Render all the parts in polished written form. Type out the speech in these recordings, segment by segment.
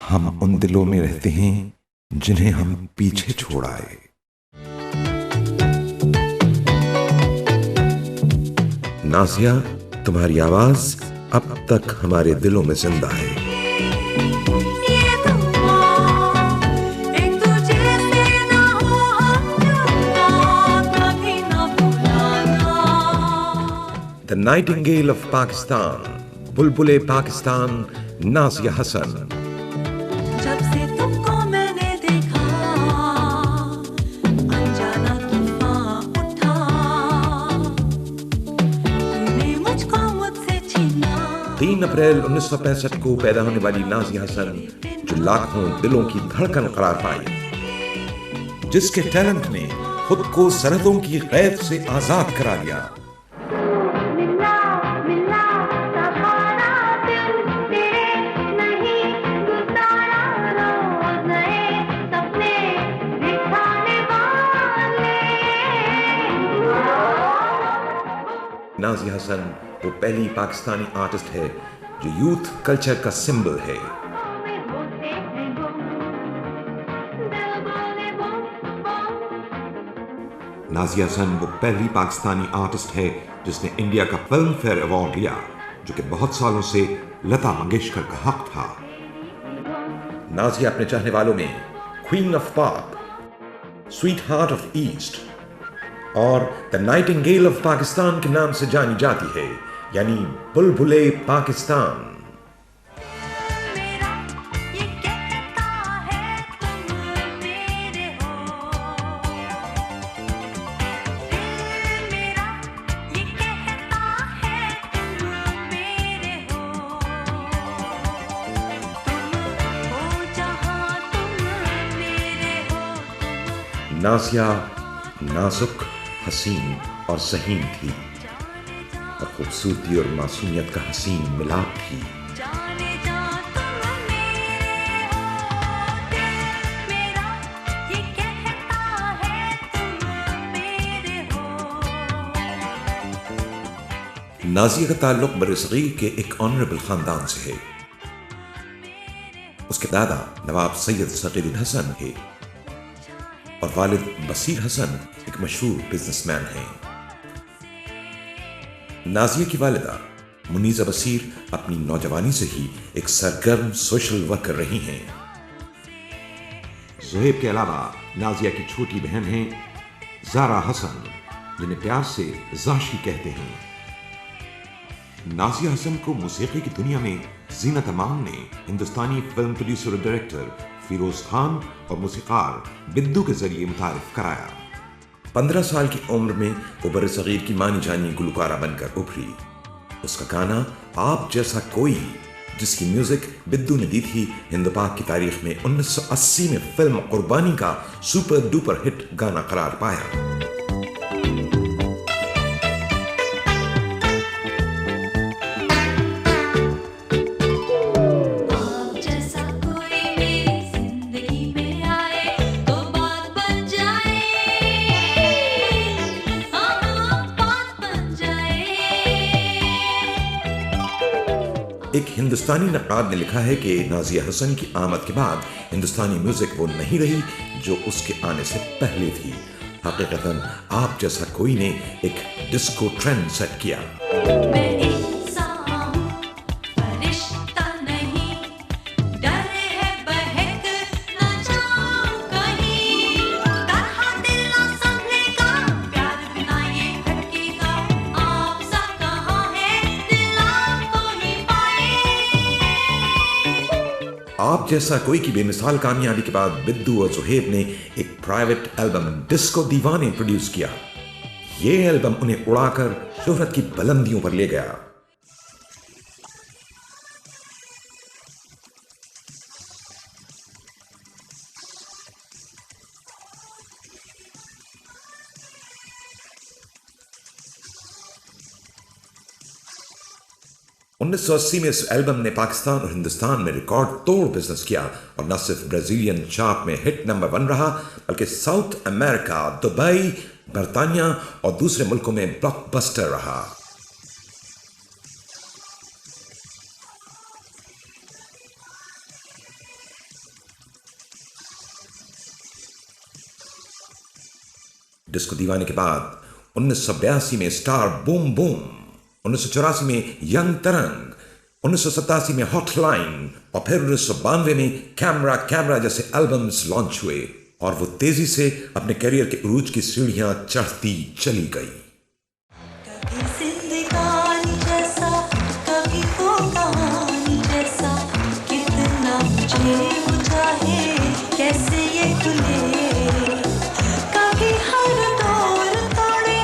हम उन दिलों में रहते हैं जिन्हें हम पीछे छोड़ आए। नाज़िया, तुम्हारी आवाज अब तक हमारे दिलों में जिंदा है। द नाइटिंगेल ऑफ पाकिस्तान, बुलबुले पाकिस्तान, नाज़िया हसन। जब से तुमको मैंने देखा, अनजाना तूफान उठा, तूने मुझको मुझसे छीना। 3 अप्रैल 1965 को पैदा होने वाली नाज़िया हसन, जो लाखों दिलों की धड़कन करार पाई, जिसके टैलेंट ने खुद को सरहदों की कैद से आजाद करा दिया। नाज़िया हसन वो पहली पाकिस्तानी आर्टिस्ट है जो यूथ कल्चर का सिंबल है। नाज़िया हसन वो पहली पाकिस्तानी आर्टिस्ट है जिसने इंडिया का फिल्म फेयर अवार्ड लिया, जो कि बहुत सालों से लता मंगेशकर का हक था। नाज़िया अपने चाहने वालों में queen of pop, sweet heart of east और द नाइटिंगेल ऑफ पाकिस्तान के नाम से जानी जाती है, यानी बुलबुले पाकिस्तान। नाज़िया नाजुक, हसीन और ज़हीन थी और खूबसूरती और मासूमियत का हसीन मिलाप थी। नाज़िया का ताल्लुक बरसगीर के एक ऑनरेबल खानदान से है। उसके दादा नवाब सैयद सगीरुद्दीन हसन है और वालिद बसीर हसन एक मशहूर बिजनेसमैन हैं। नाज़िया की वालिदा मुनीज़ा बसीर अपनी नौजवानी से ही एक सरगर्म सोशल वर्कर रही हैं। ज़ुहैब के अलावा नाज़िया की छोटी बहन हैं ज़ारा हसन, जिन्हें प्यार से ज़ाशी कहते हैं। नाज़िया हसन को मौसीकी की दुनिया में ज़ीनत अमान ने हिंदुस्तानी फिल्म प्रोड्यूसर और डायरेक्टर फिरोज खान और मूसीकार बिद्दू के जरिए मुतारिफ कराया। 15 साल की उम्र में वो बरसगीर की मानी जानी गुलकारा बनकर उभरी। उसका गाना आप जैसा कोई, जिसकी म्यूजिक बिद्दू ने दी थी, हिंद पाक की तारीख में 1980 में फिल्म कुर्बानी का सुपर डुपर हिट गाना करार पाया। एक हिंदुस्तानी नक़ाद ने लिखा है कि नाज़िया हसन की आमद के बाद हिंदुस्तानी म्यूजिक वो नहीं रही जो उसके आने से पहले थी। हकीकतन आप जैसा कोई ने एक डिस्को ट्रेंड सेट किया। आप जैसा कोई की बेमिसाल कामयाबी के बाद बिद्दू और ज़ुहैब ने एक प्राइवेट एल्बम डिस्को दीवाने प्रोड्यूस किया। ये एल्बम उन्हें उड़ाकर शोहरत की बुलंदियों पर ले गया। उन्नीस सौ 1980 में इस एल्बम ने पाकिस्तान और हिंदुस्तान में रिकॉर्ड तोड़ बिजनेस किया और न सिर्फ ब्राजीलियन चार्ट में हिट नंबर 1 रहा, बल्कि साउथ अमेरिका, दुबई, बरतानिया और दूसरे मुल्कों में ब्लॉकबस्टर रहा। डिस्को दीवाने के बाद 1982 में स्टार बूम बूम, 1984 में यंग तरंग, 1987 में हॉटलाइन और फिर 1992 में कैमरा कैमरा जैसे एल्बम्स लॉन्च हुए और वो तेजी से अपने करियर के उरूज की सीढ़ियां चढ़ती चली गई। कभी जिंदगानी जैसा, कभी वो कहानी जैसा, कितना मुझे बुझाए कैसे ये खुले, कभी हर दौर तोड़े,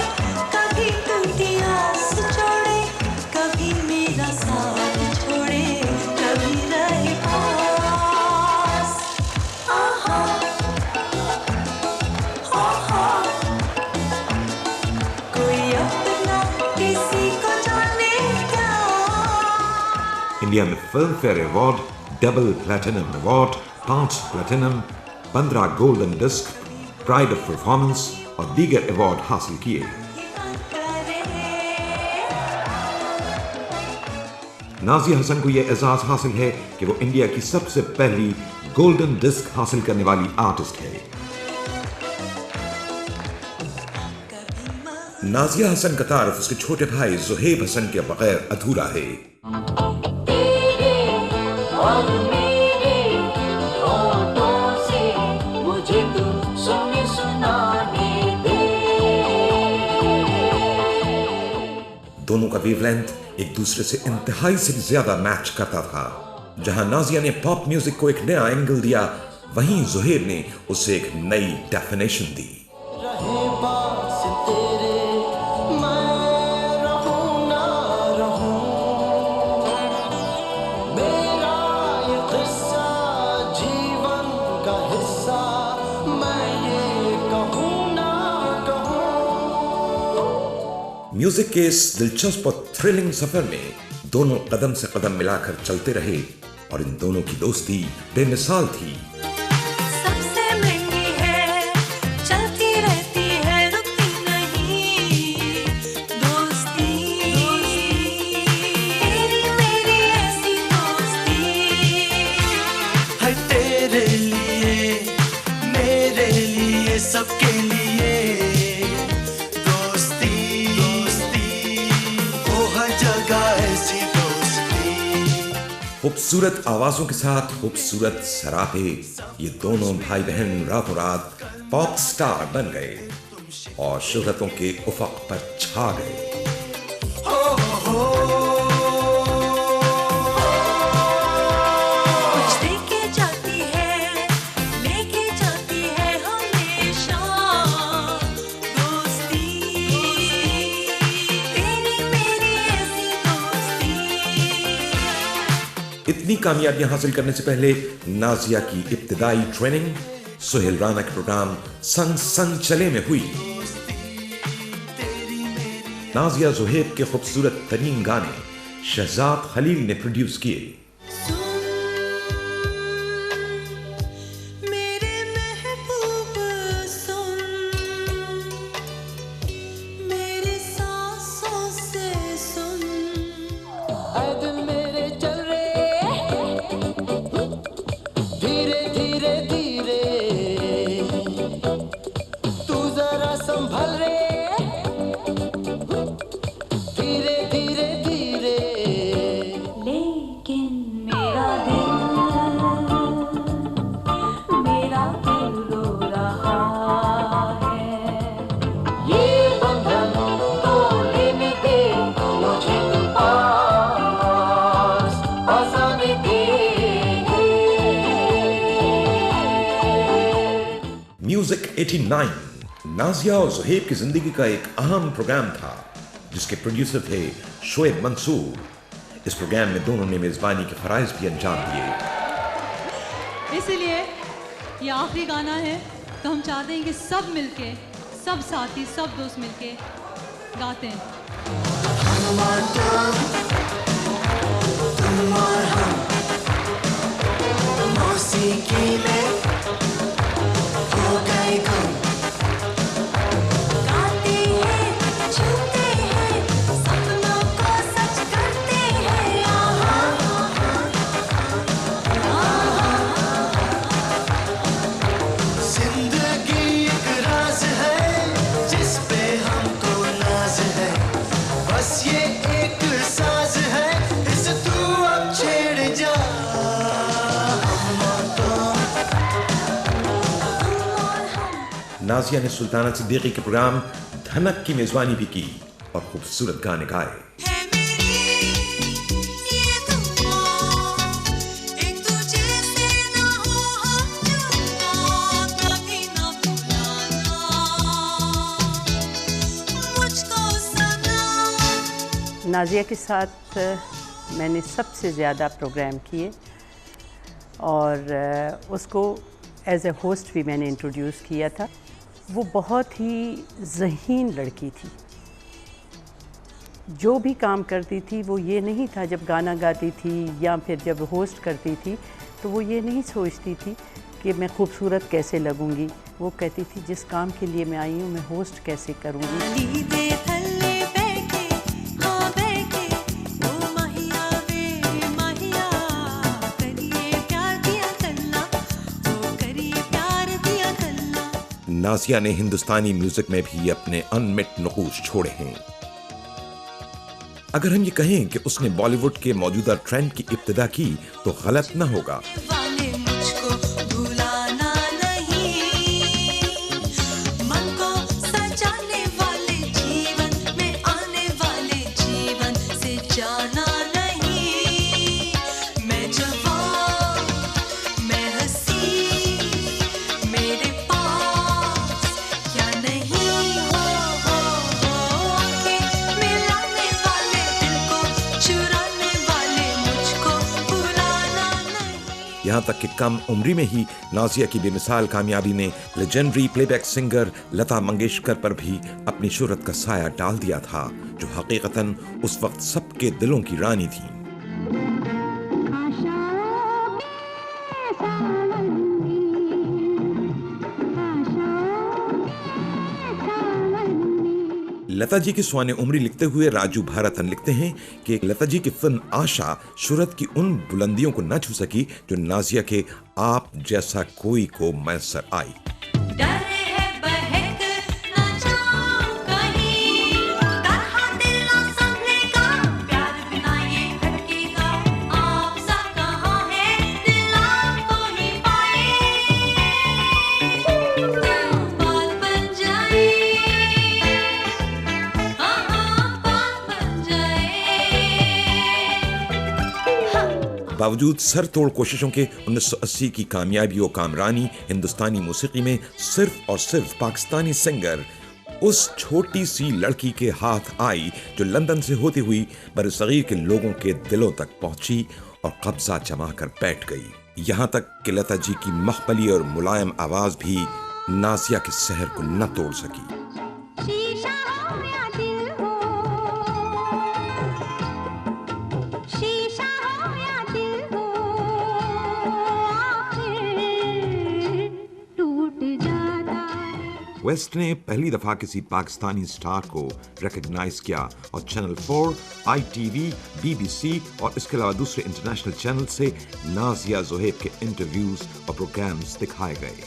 कभी टूटी आस जोड़े, कभी मेरा साथ छोड़े, कभी रहे पास। आहा, आहा, कोई अपना किसी को जाने क्या। इंडिया में Filmfare award, double platinum award, 5 platinum, 15 golden disc, pride of performance और दीगर अवार्ड हासिल किए। नाजिया हसन को यह एजाज हासिल है कि वो इंडिया की सबसे पहली गोल्डन डिस्क हासिल करने वाली आर्टिस्ट है। नाजिया हसन का तारुफ उसके छोटे भाई ज़ुहैब हसन के बगैर अधूरा है। तेरे और मेरे होठों से मुझे तू सुने सुनाने दे। दोनों का वेवलेंथ एक दूसरे से इंतहाई से ज्यादा मैच करता था। जहां नाजिया ने पॉप म्यूजिक को एक नया एंगल दिया, वहीं ज़ुहैब ने उसे एक नई डेफिनेशन दी। रहे पास तेरे मैं रहूं ना रहूं, मेरा ये किस्सा जीवन का हिस्सा, मैं ये कहूं ना कहूं। म्यूजिक के इस दिलचस्प और थ्रिलिंग सफर में दोनों कदम से कदम मिलाकर चलते रहे और इन दोनों की दोस्ती बेमिसाल थी। सबसे महंगी है, चलती रहती है, रुकती नहीं दोस्ती, तेरी मेरी ऐसी दोस्ती। है तेरे लिए, मेरे लिए, सबके लिए दोस्ती, दोस्ती, हो हर जगह ऐसी दोस्ती। खूबसूरत आवाजों के साथ खूबसूरत सरापे, ये दोनों भाई बहन रातों रात पॉप स्टार बन गए और शोहरतों के उफक पर छा गए। कुछ देके जाती है, लेके जाती है हमेशा दोस्ती, तेरी मेरी ऐसी दोस्ती। इतनी कामयाबियां हासिल करने से पहले नाजिया की इब्तिदाई ट्रेनिंग सुहेल राना के प्रोग्राम संग संग चले में हुई। नाजिया ज़ुहैब के खूबसूरत तरीन गाने शहजाद खलील ने प्रोड्यूस किए। मेरे महबूब सुन, मेरी सांसों से सुन, ऐ दिल मेरे चल रे, धीरे धीरे धीरे, तू जरा संभल रे, धीरे धीरे धीरे। लेकिन मेरा दिल रो रहा है। ये बंधन तो लेने दे मुझे, तू पास आने दे। म्यूजिक 89 नाजिया और ज़ुहैब की जिंदगी का एक अहम प्रोग्राम था जिसके प्रोड्यूसर थे शोएब मंसूर। इस प्रोग्राम में दोनों ने मेजबानी के फराइज भी अंजाम दिए। इसीलिए ये आखिरी गाना है, तो हम चाहते हैं कि सब मिलके, सब साथी, सब दोस्त मिलके गाते हैं। मौसीकी में हो गए गुम, गाते हैं, छूते हैं, सपनों को सच करते हैं। आहा, जिंदगी एक राज है, नाजिया ने सुल्ताना सिद्दीकी के प्रोग्राम धनक की मेजबानी भी की और खूबसूरत गाने गाए। है मेरी ये दुआ, एक तुझे से ना हो हम जुदा, कभी ना भुलाना मुझको सनम। नाजिया के साथ मैंने सबसे ज़्यादा प्रोग्राम किए और उसको एज ए होस्ट भी मैंने इंट्रोड्यूस किया था। वो बहुत ही ज़हीन लड़की थी, जो भी काम करती थी वो ये नहीं था, जब गाना गाती थी या फिर जब होस्ट करती थी तो वो ये नहीं सोचती थी कि मैं खूबसूरत कैसे लगूंगी। वो कहती थी जिस काम के लिए मैं आई हूँ मैं होस्ट कैसे करूँगी। नींदे थल्ले बैठे हाँ बैठे ओ महिया वे महिया, करिए प्यार दिया कल्ला ओ करिए प्यार दिया कल्ला। नाजिया ने हिंदुस्तानी म्यूजिक में भी अपने अनमिट नकूश छोड़े हैं। अगर हम ये कहें कि उसने बॉलीवुड के मौजूदा ट्रेंड की इब्तिदा की तो गलत न होगा। वाले मुझको भुलाना नहीं, मन को सजाने वाले जीवन में आने वाले जीवन से जाना नहीं। मैं जवान मैं हंसी मेरे पास क्या नहीं हो के मिलाने वाले दिल को चुराने वाले मुझको भुलाना नहीं। यहाँ तक कि कम उम्री में ही नाजिया की बेमिसाल कामयाबी ने legendary playback singer Lata Mangeshkar पर भी अपनी शोहरत का साया डाल दिया था, जो हकीकतन उस वक्त सबके दिलों की रानी थी। लता जी की स्वाने उम्री लिखते हुए राजू भारतन लिखते हैं कि लता जी की फिल्म आशा शोहरत की उन बुलंदियों को न छू सकी जो नाजिया के आप जैसा कोई को मैसर आई। डर है बहक ना जाऊं कहीं, तरह दिल ना संभलेगा, प्यार बिना ये भटकेगा, आप सा कहाँ है दिल आपको ही पाए, बात बन जाए बात बन जाए। बावजूद सर तोड़ कोशिशों के 1980 की कामयाबी और कामरानी हिंदुस्तानी मौसीकी में सिर्फ और सिर्फ पाकिस्तानी सिंगर उस छोटी सी लड़की के हाथ आई जो लंदन से होती हुई बरसगीर के लोगों के दिलों तक पहुंची और कब्जा जमा कर बैठ गई। यहाँ तक कि लता जी की मखमली और मुलायम आवाज भी नाजिया के सहर को न तोड़ सकी। शीशा हो या दिल हो, शीशा हो या दिल हो, आखिर टूट जाता है। वेस्ट ने पहली दफा किसी पाकिस्तानी स्टार को रिकॉग्नाइज किया और चैनल 4, ITV, BBC और इसके अलावा दूसरे इंटरनेशनल चैनल से नाजिया ज़ोहेब के इंटरव्यूज और प्रोग्राम्स दिखाए गए।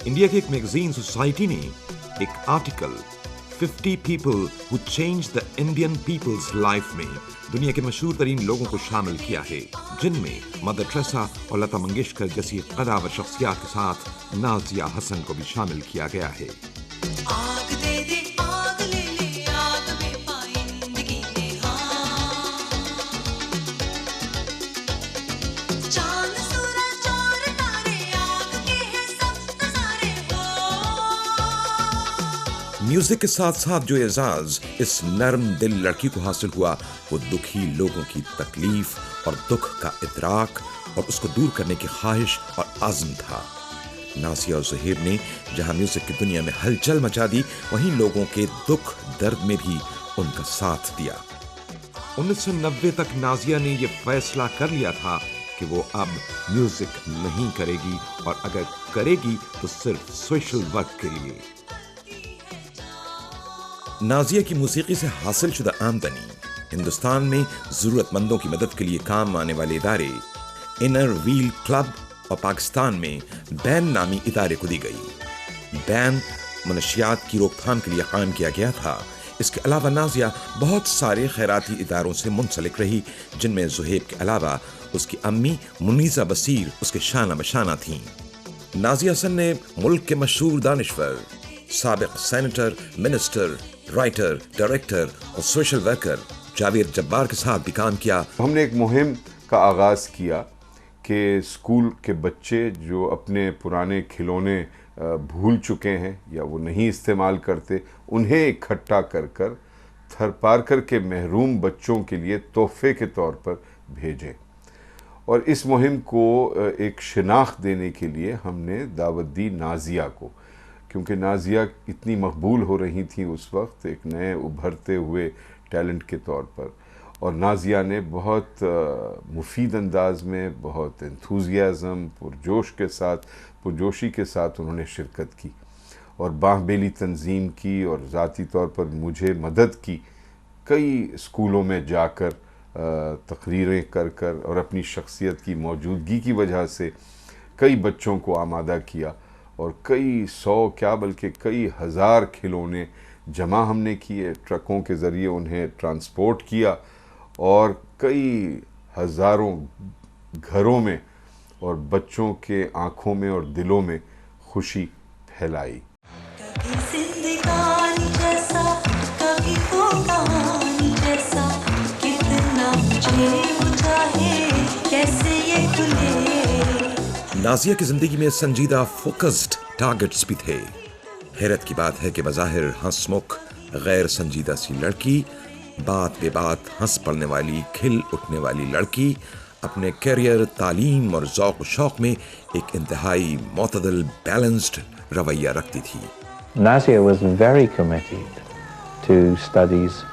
इंडिया की एक मैगजीन सोसाइटी ने एक article 50 people who change the Indian people's life में दुनिया के मशहूर तरीन लोगों को शामिल किया है, जिनमें मदर टेरेसा और लता मंगेशकर जैसी कदावर शख्सियात के साथ नाजिया हसन को भी शामिल किया गया है। आग दे दे आग ले ले आग में पाइंदगी दे हाँ, चांद सूरज और तारे आग के हैं सब नजारे हो। म्यूजिक के साथ साथ जो एजाज इस नरम दिल लड़की को हासिल हुआ वो दुखी लोगों की तकलीफ और दुख का इदराक और उसको दूर करने की ख्वाहिश और आज़म था। नाजिया और ज़ोहेब ने जहां म्यूजिक की दुनिया में हलचल मचा दी, वहीं लोगों के दुख दर्द में भी उनका साथ दिया। 1990 तक नाजिया ने यह फैसला कर लिया था कि वो अब म्यूजिक नहीं करेगी और अगर करेगी तो सिर्फ सोशल वर्क के लिए। नाजिया की मौसीकी से हासिल शुदा आमदनी हिंदुस्तान में जरूरतमंदों की मदद के लिए काम आने वाले इदारे इनर व्हील क्लब और पाकिस्तान में बैन नामी इदारे को दी गई। बैन मनशियात की रोकथाम के लिए कायम किया गया था। इसके अलावा नाजिया बहुत सारे खैराती इदारों से मुंसलिक रही, जिनमें ज़ोहेब के अलावा उसकी अम्मी मुनीज़ा बसीर उसके शाना बशाना थीं। नाजिया हसन ने मुल्क के मशहूर दानिश्वर, साबिक सेनेटर, मिनिस्टर, राइटर, डायरेक्टर और सोशल वर्कर जावेद जब्बार के साथ भी काम किया। हमने एक मुहिम का आगाज़ किया कि स्कूल के बच्चे जो अपने पुराने खिलौने भूल चुके हैं या वो नहीं इस्तेमाल करते, उन्हें इकट्ठा कर कर थरपारकर के महरूम बच्चों के लिए तोहफे के तौर पर भेजें। और इस मुहिम को एक शिनाख्त देने के लिए हमने दावत दी नाजिया को, क्योंकि नाजिया इतनी मकबूल हो रही थी उस वक्त एक नए उभरते हुए टैलेंट के तौर पर। और नाजिया ने बहुत मुफीद अंदाज में, बहुत एंथुजियाज़म, पुरजोशी के साथ उन्होंने शिरकत की और बाहबेली तंजीम की और ज़ाती तौर पर मुझे मदद की। कई स्कूलों में जाकर तकरीरें कर कर और अपनी शख्सियत की मौजूदगी की वजह से कई बच्चों को आमादा किया और कई सौ क्या बल्कि कई हज़ार खिलौने जमा हमने किए, ट्रकों के ज़रिए उन्हें ट्रांसपोर्ट किया और कई हज़ारों घरों में और बच्चों के आँखों में और दिलों में खुशी फैलाई। कभी जिंदगानी जैसा, कभी तो कहानी जैसा, कितना मुझे चाहे कैसे ये खुले। नाजिया की जिंदगी में संजीदा फोकस्ड टारगेट्स भी थे। हैरत की बात है कि बज़ाहिर हंसमुख गैर संजीदा सी लड़की, बात बेबात हंस पड़ने वाली, खिल उठने वाली लड़की अपने करियर, तालीम और ज़ौक़ शौक़ में एक इंतहाई मोतदल बैलेंस्ड रवैया रखती थी। Nazia was very committed to studies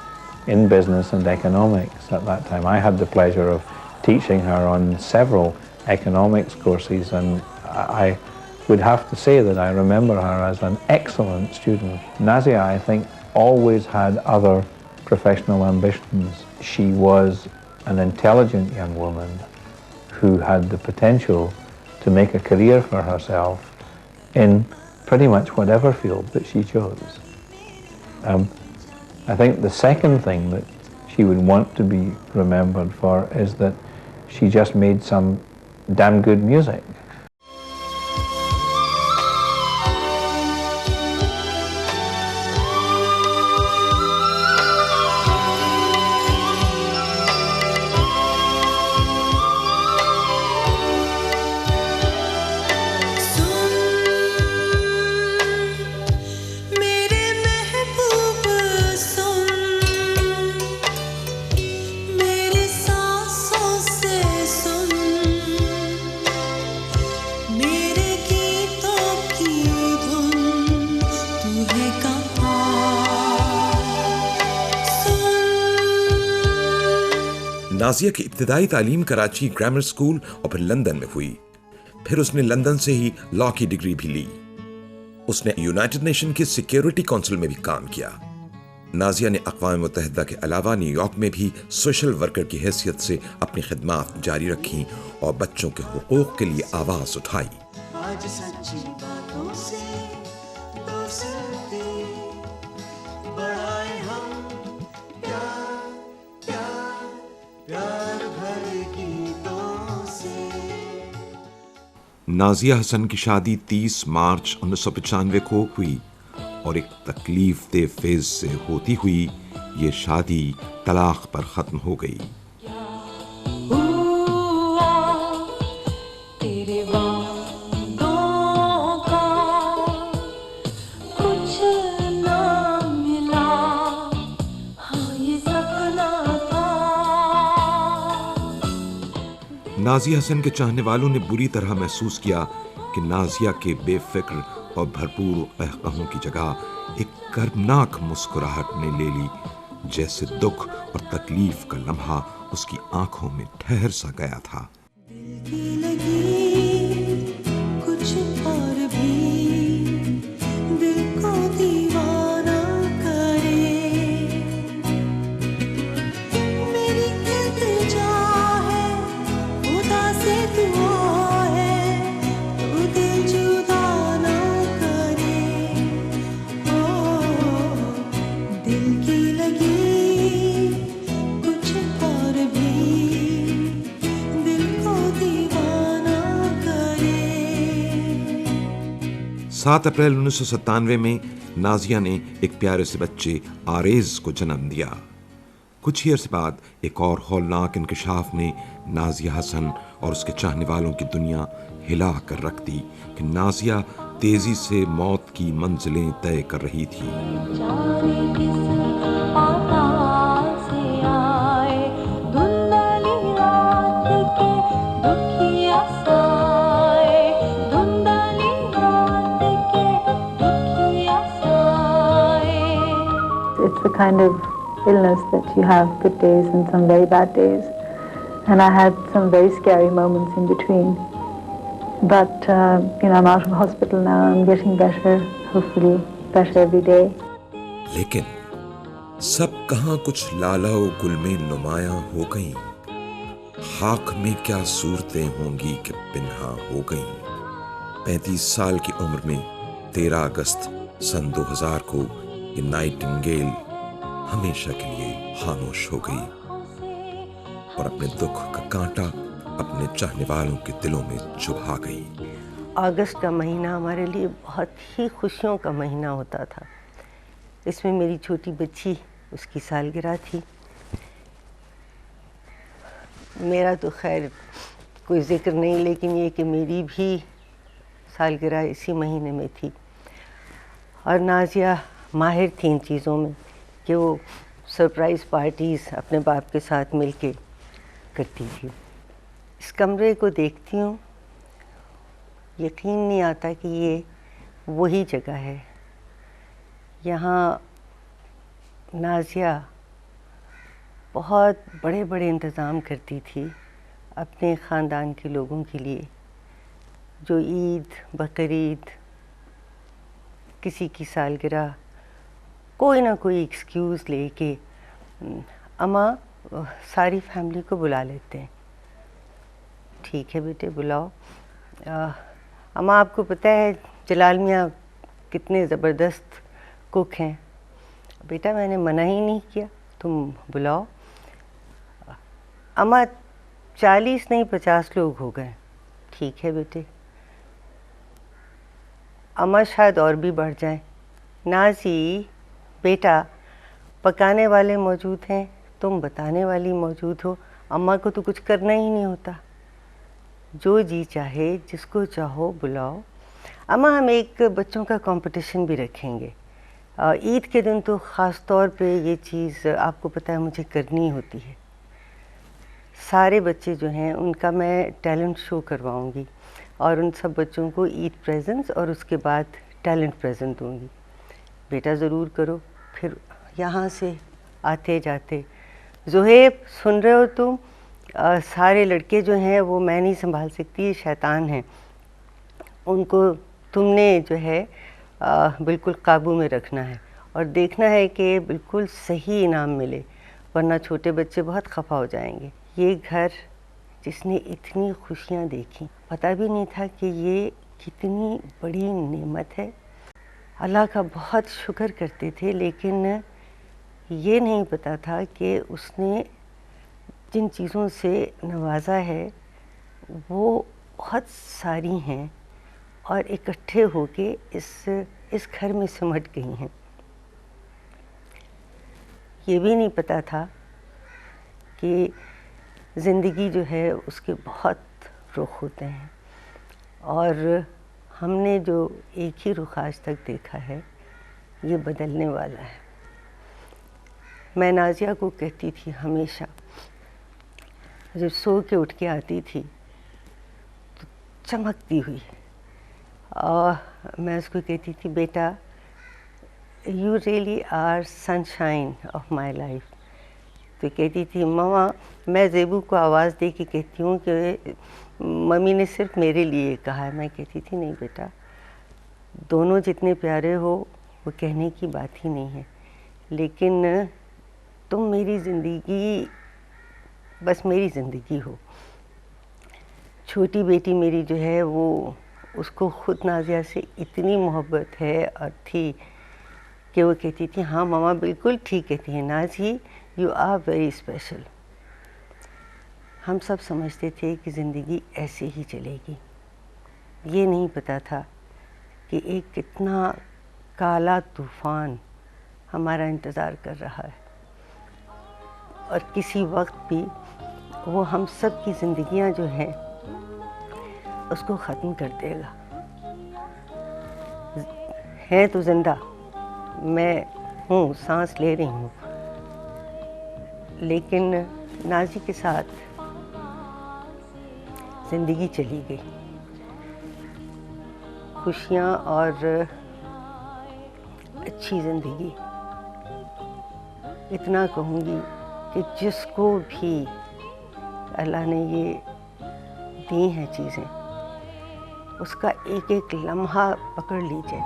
in business and economics at that time. I had the pleasure of teaching her on several economics courses, and I would have to say that I remember her as an excellent student. Nazia, I think, always had other professional ambitions. She was an intelligent young woman who had the potential to make a career for herself in pretty much whatever field that she chose. I think the second thing that she would want to be remembered for is that she just made some damn good music. मेरे महबूब सुन, मेरी सांसों से सुन, मेरे गीतों की धुन, तू है कहाँ सुन। नाजिया की इब्तिदाई तालीम कराची ग्रामर स्कूल और फिर लंदन में हुई। फिर उसने लंदन से ही लॉ की डिग्री भी ली। उसने यूनाइटेड नेशन की सिक्योरिटी काउंसिल में भी काम किया। नाजिया ने अक़वाम मुत्तहिदा के अलावा न्यूयॉर्क में भी सोशल वर्कर की हैसियत से अपनी खिदमात जारी रखी और बच्चों के हुकूक के लिए आवाज़ उठाई। आज सच्ची बातों से दोस्ती बढ़ाए हम, प्यार प्यार प्यार भरे गीतों से। नाजिया हसन की शादी 30 मार्च 1995 को हुई और एक तकलीफ दे फेज से होती हुई ये शादी तलाक पर खत्म हो गई। हुआ तेरे वादों का कुछ ना मिला, हाँ ये सपना था। नाजिया हसन के चाहने वालों ने बुरी तरह महसूस किया कि नाजिया के बेफिक्र और भरपूर कहकहों की जगह एक कर्मनाक मुस्कुराहट ने ले ली, जैसे दुख और तकलीफ का लम्हा उसकी आंखों में ठहर सा गया था। की लगी कुछ और भी दिल को दीवाना करे, मेरी इल्तिजा है खुदा से दुआ है, तू दिल जुदा ना करे। ओ दिल की लगी कुछ और भी दिल 7 अप्रैल 1997 में नाजिया ने एक प्यारे से बच्चे आरेज को जन्म दिया। कुछ ही अरसे बाद एक और हौलनाक इंकशाफ ने नाजिया हसन और उसके चाहने वालों की दुनिया हिला कर रख दी कि नाजिया तेजी से मौत की मंजिलें तय कर रही थी। It's the kind of illness that you have good days and some very bad days, and I had some very scary moments in between. But I'm out of hospital now. I'm getting better, hopefully better every day. लेकिन सब कहां कुछ लाला गुल में नुमाया हो गई, खाक में क्या सूरतें होंगी कि पिन्हा हो गई। 35 साल की उम्र में 13 अगस्त सन 2000 को ये नाइटिंगेल हमेशा के लिए खामोश हो गई और अपने दुख का कांटा अपने चाहने वालों के दिलों में चुभा गई। अगस्त का महीना हमारे लिए बहुत ही खुशियों का महीना होता था। इसमें मेरी छोटी बच्ची, उसकी सालगिरह थी। मेरा तो खैर कोई जिक्र नहीं, लेकिन ये कि मेरी भी सालगिरह इसी महीने में थी। और नाजिया माहिर थी इन चीज़ों में कि वो सरप्राइज़ पार्टीज़ अपने बाप के साथ मिलके करती थी। इस कमरे को देखती हूँ, यकीन नहीं आता कि ये वही जगह है। यहाँ नाजिया बहुत बड़े बड़े इंतज़ाम करती थी अपने ख़ानदान के लोगों के लिए, जो ईद, बकरीद, किसी की सालगिरह, कोई ना कोई एक्सक्यूज़ लेके अम्मा सारी फैमिली को बुला लेते हैं। ठीक है बेटे, बुलाओ। अम्मा आपको पता है जलाल मियाँ कितने ज़बरदस्त कुक हैं। बेटा मैंने मना ही नहीं किया, तुम बुलाओ। अम्मा 40 नहीं 50 लोग हो गए। ठीक है बेटे। अम्मा शायद और भी बढ़ जाएं। नाजी बेटा पकाने वाले मौजूद हैं, तुम बताने वाली मौजूद हो, अम्मा को तो कुछ करना ही नहीं होता। जो जी चाहे जिसको चाहो बुलाओ। अम्मा हम एक बच्चों का कंपटीशन भी रखेंगे। ईद के दिन तो ख़ास तौर पे ये चीज़ आपको पता है मुझे करनी होती है। सारे बच्चे जो हैं उनका मैं टैलेंट शो करवाऊंगी और उन सब बच्चों को ईद प्रेजेंट्स और उसके बाद टैलेंट प्रेजेंट दूंगी। बेटा ज़रूर करो। फिर यहाँ से आते जाते, ज़ुहैब सुन रहे हो तुम? सारे लड़के जो हैं वो मैं नहीं संभाल सकती, ये शैतान हैं, उनको तुमने जो है बिल्कुल काबू में रखना है और देखना है कि बिल्कुल सही इनाम मिले, वरना छोटे बच्चे बहुत खफा हो जाएंगे। ये घर जिसने इतनी खुशियाँ देखी, पता भी नहीं था कि ये कितनी बड़ी नेमत है। अल्लाह का बहुत शुक्र करते थे, लेकिन ये नहीं पता था कि उसने जिन चीज़ों से नवाजा है वो बहुत सारी हैं और इकट्ठे होके इस घर में सिमट गई हैं। ये भी नहीं पता था कि ज़िंदगी जो है उसके बहुत रुख होते हैं और हमने जो एक ही रुख आज तक देखा है ये बदलने वाला है। मैं नाजिया को कहती थी हमेशा, जब सो के उठ के आती थी तो चमकती हुई, और मैं उसको कहती थी बेटा you really are sunshine of my life. तो कहती थी मम्मा, मैं ज़ेबू को आवाज़ दे के कहती हूँ कि मम्मी ने सिर्फ मेरे लिए कहा है। मैं कहती थी नहीं बेटा, दोनों जितने प्यारे हो वो कहने की बात ही नहीं है, लेकिन तुम मेरी ज़िंदगी, बस मेरी ज़िंदगी हो। छोटी बेटी मेरी जो है वो, उसको ख़ुद नाजिया से इतनी मोहब्बत है और थी कि वो कहती थी हाँ मामा बिल्कुल ठीक कहती है नाजी, यू आर वेरी स्पेशल। हम सब समझते थे कि ज़िंदगी ऐसे ही चलेगी। ये नहीं पता था कि एक कितना काला तूफान हमारा इंतज़ार कर रहा है और किसी वक्त भी वो हम सब की ज़िंदगियाँ जो हैं उसको ख़त्म कर देगा। है तो ज़िंदा, मैं हूँ, सांस ले रही हूँ, लेकिन नाज़ी के साथ ज़िंदगी चली गई। खुशियाँ और अच्छी ज़िंदगी, इतना कहूँगी कि जिसको भी अल्लाह ने ये दी हैं चीज़ें, उसका एक एक लम्हा पकड़ लीजिए।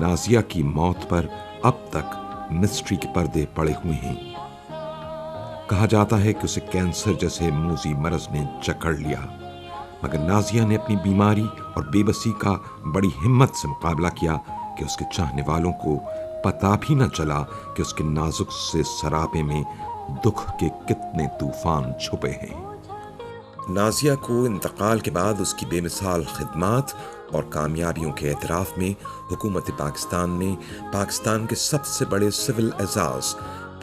नाज़िया की मौत पर अब तक मिस्ट्री के पर्दे पड़े हुए हैं। कहा जाता है कि उसे कैंसर जैसे मूजी मरज ने जकड़ लिया, मगर नाज़िया ने अपनी बीमारी और बेबसी का बड़ी हिम्मत से मुकाबला किया कि उसके चाहने वालों को पता भी न चला कि उसके नाजुक से सरापे में दुख के कितने तूफान छुपे हैं। नाज़िया को इंतकाल के बाद उसकी बेमिसाल खिदमात और कामयाबियों के एतराफ़ में हुकूमत पाकिस्तान ने पाकिस्तान के सबसे बड़े सिविल एजाज़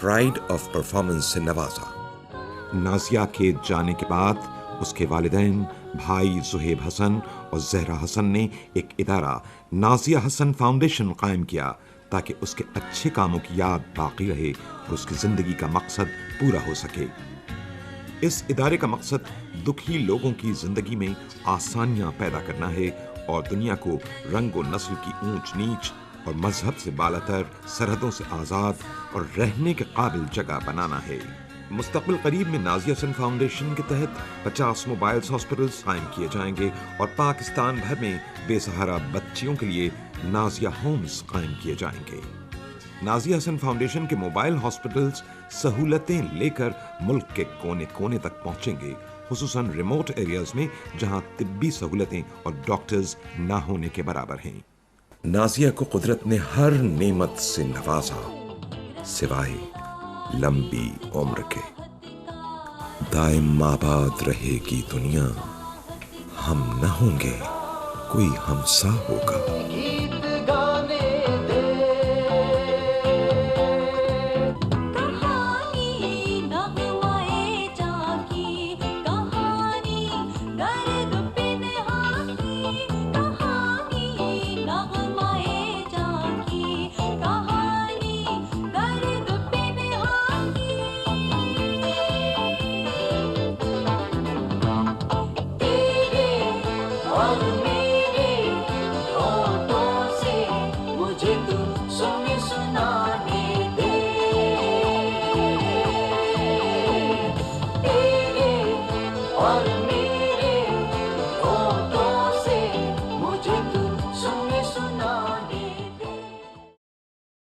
प्राइड ऑफ परफॉर्मेंस से नवाजा। नाज़िया के जाने के बाद उसके वालिदैन भाई ज़ुहैब हसन और ज़हरा हसन ने एक इदारा नाज़िया हसन फाउंडेशन कायम किया ताकि उसके अच्छे कामों की याद बाकी रहे और उसकी ज़िंदगी का मकसद पूरा हो सके। इस इदारे का मकसद दुखी लोगों की ज़िंदगी में आसानियाँ पैदा करना है और दुनिया को रंग व नस्ल की ऊंच नीच और मजहब से बालातर, सरहदों से आज़ाद और रहने के काबिल जगह बनाना है। मुस्तक़बिल करीब में नाज़िया हसन फाउंडेशन के तहत 50 मोबाइल हॉस्पिटल्स कायम किए जाएंगे और पाकिस्तान भर में बेसहारा बच्चियों के लिए नाज़िया होम्स कायम किए जाएंगे। नाज़िया हसन फाउंडेशन के मोबाइल हॉस्पिटल्स सहूलतें लेकर मुल्क के कोने कोने तक पहुंचेंगे, खुसूसन रिमोट एरियाज में जहां तिब्बी सहूलतें और डॉक्टर्स ना होने के बराबर हैं। नाज़िया को कुदरत ने हर नेमत से नवाजा सिवाय लंबी उम्र के। दायम आबाद रहेगी दुनिया, हम न होंगे कोई हमसा होगा। गीत गाने दे, कहानी नगमाए जागी, कहानी दर्द पिनहा की, कहानी नगमाए जागी, कहानी दर्द पिनहा की। तेरे और मेरे होठों से मुझे तू सुनाने दे, तेरे और